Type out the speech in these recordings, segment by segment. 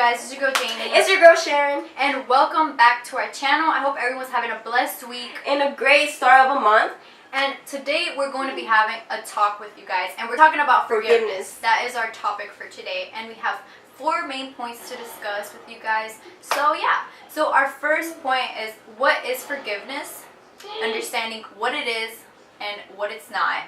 guys, it's your girl Jeimy. It's your girl Sharon. And welcome back to our channel. I hope everyone's having a blessed week. And a great start of a month. And today we're going to be having a talk with you guys. And we're talking about forgiveness. That is our topic for today. And we have 4 main points to discuss with you guys. So yeah. So our first point is, what is forgiveness? Understanding what it is and what it's not.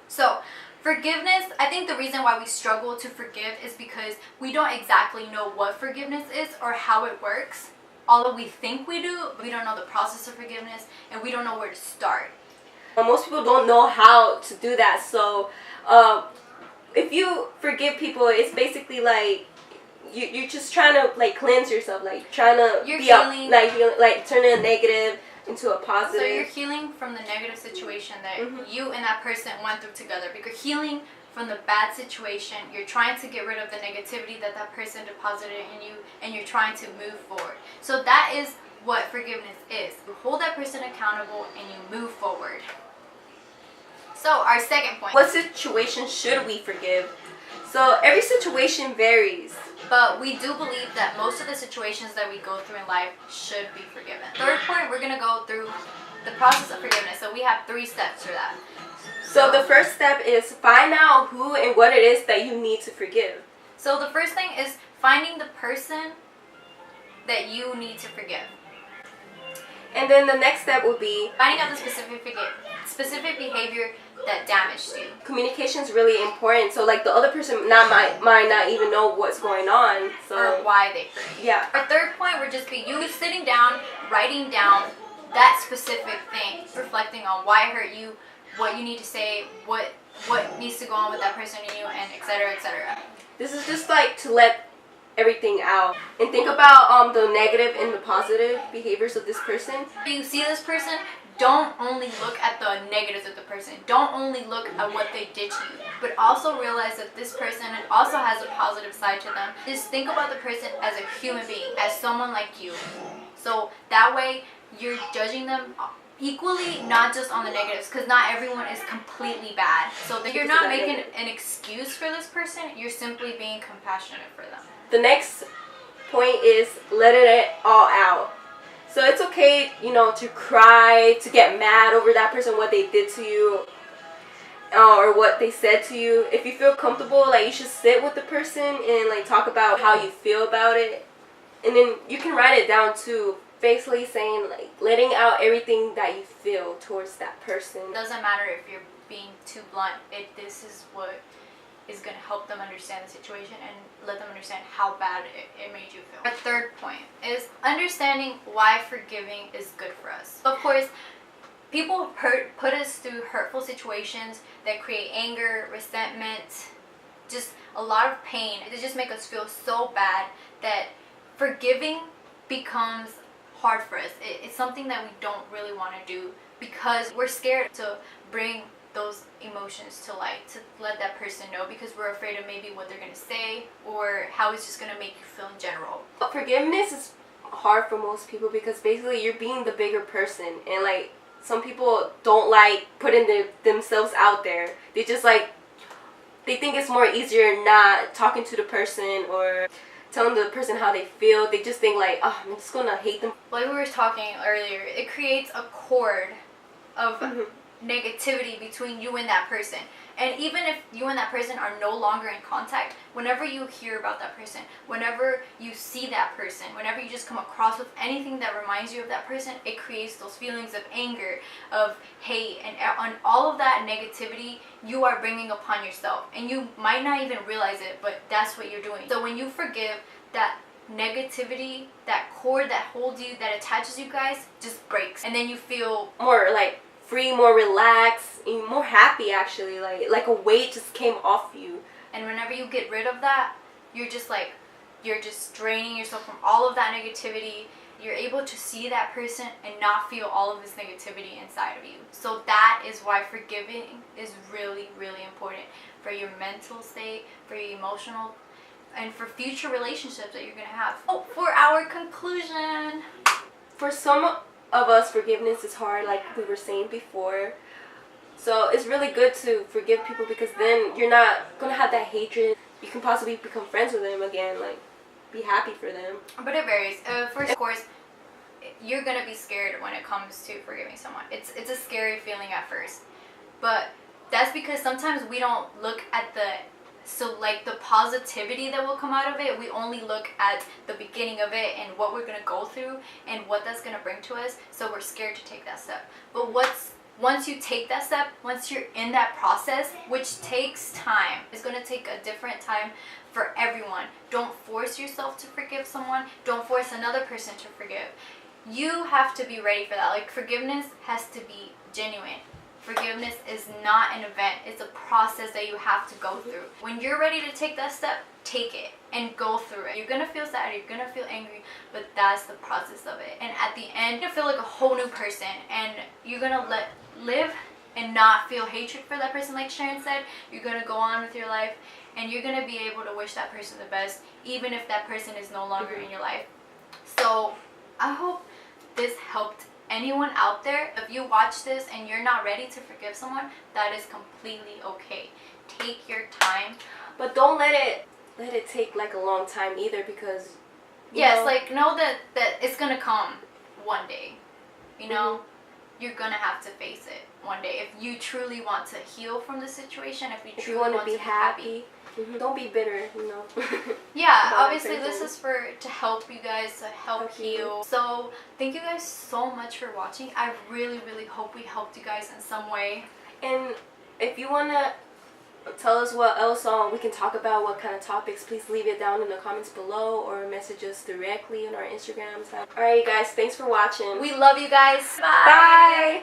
So forgiveness, I think the reason why we struggle to forgive is because we don't exactly know what forgiveness is or how it works. Although we think we do, we don't know the process of forgiveness and we don't know where to start. Most people don't know how to do that. So if you forgive people, it's basically like you're just trying to like cleanse yourself, like trying to You're be healing. like turning a negative into a positive. So you're healing from the negative situation that you and that person went through together. Because you're healing from the bad situation. You're trying to get rid of the negativity that that person deposited in you, and you're trying to move forward. So that is what forgiveness is. You hold that person accountable and you move forward. So our second point. What situation should we forgive? So every situation varies. But we do believe that most of the situations that we go through in life should be forgiven. Third point, we're going to go through the process of forgiveness. So we have 3 steps for that. So the first step is find out who and what it is that you need to forgive. So the first thing is finding the person that you need to forgive. And then the next step would be finding out the specific behavior that damaged you. Communication is really important. So like the other person might not even know what's going on. So or why they hurt you. Yeah. Our third point would just be you sitting down, writing down that specific thing, reflecting on why it hurt you, what you need to say, what needs to go on with that person in you, and etc., etc. This is just like to let everything out and think about the negative and the positive behaviors of this person. If you see this person, don't only look at the negatives of the person. Don't only look at what they did to you, but also realize that this person also has a positive side to them. Just think about the person as a human being, as someone like you. So that way you're judging them equally, not just on the negatives, because not everyone is completely bad. So you're not making an excuse for this person, you're simply being compassionate for them. The next point is letting it all out. So it's okay, to cry, to get mad over that person, what they did to you, or what they said to you. If you feel comfortable, like you should sit with the person and like talk about how you feel about it. And then you can write it down too, basically saying like letting out everything that you feel towards that person. It doesn't matter if you're being too blunt. This is what is going to help them understand the situation and let them understand how bad it made you feel. Our third point is understanding why forgiving is good for us. Of course, people put us through hurtful situations that create anger, resentment, just a lot of pain. It just make us feel so bad that forgiving becomes hard for us. It's something that we don't really want to do because we're scared to bring those emotions to light, to let that person know, because we're afraid of maybe what they're going to say or how it's just going to make you feel in general. But forgiveness is hard for most people because basically you're being the bigger person, and like some people don't like putting themselves out there. They just like, they think it's more easier not talking to the person or telling the person how they feel. They just think like, oh, I'm just going to hate them. Like we were talking earlier, it creates a cord of negativity between you and that person. And even if you and that person are no longer in contact, whenever you hear about that person, whenever you see that person, whenever you just come across with anything that reminds you of that person, it creates those feelings of anger, of hate, and on all of that negativity you are bringing upon yourself. And you might not even realize it, but that's what you're doing. So when you forgive, that negativity, that cord that holds you, that attaches you guys, just breaks. And then you feel more like free, more relaxed, and more happy actually. Like a weight just came off you. And whenever you get rid of that, you're just draining yourself from all of that negativity. You're able to see that person and not feel all of this negativity inside of you. So that is why forgiving is really, really important for your mental state, for your emotional, and for future relationships that you're going to have. Oh, for our conclusion. For some of us, forgiveness is hard, like we were saying before. So it's really good to forgive people because then you're not going to have that hatred. You can possibly become friends with them again. Like, be happy for them. But it varies. First, of course, you're gonna be scared when it comes to forgiving someone. It's a scary feeling at first, but that's because sometimes we don't look at the positivity that will come out of it. We only look at the beginning of it and what we're gonna go through and what that's gonna bring to us. So we're scared to take that step. But once you take that step, once you're in that process, which takes time, it's gonna take a different time for everyone. Don't force yourself to forgive someone. Don't force another person to forgive. You have to be ready for that. Like, forgiveness has to be genuine. Forgiveness is not an event. It's a process that you have to go through. When you're ready to take that step, take it and go through it. You're gonna feel sad, you're gonna feel angry, but that's the process of it. And at the end, you're gonna feel like a whole new person, and you're gonna live and not feel hatred for that person. Like Sharon said, you're gonna go on with your life, and you're gonna be able to wish that person the best, even if that person is no longer in your life. So I hope this helped anyone out there. If you watch this and you're not ready to forgive someone, that is completely okay. Take your time, but don't let it take like a long time either, because yes, like, know that it's gonna come one day. You know, you're gonna have to face it one day if you truly want to heal from the situation. If you want to be happy. Don't be bitter, you know. Yeah, obviously this is to help you guys, to help heal. So thank you guys so much for watching. I really, really hope we helped you guys in some way. And if you want to tell us what else we can talk about, what kind of topics, please leave it down in the comments below or message us directly on our Instagrams. Alright, you guys, thanks for watching. We love you guys. Bye. Bye.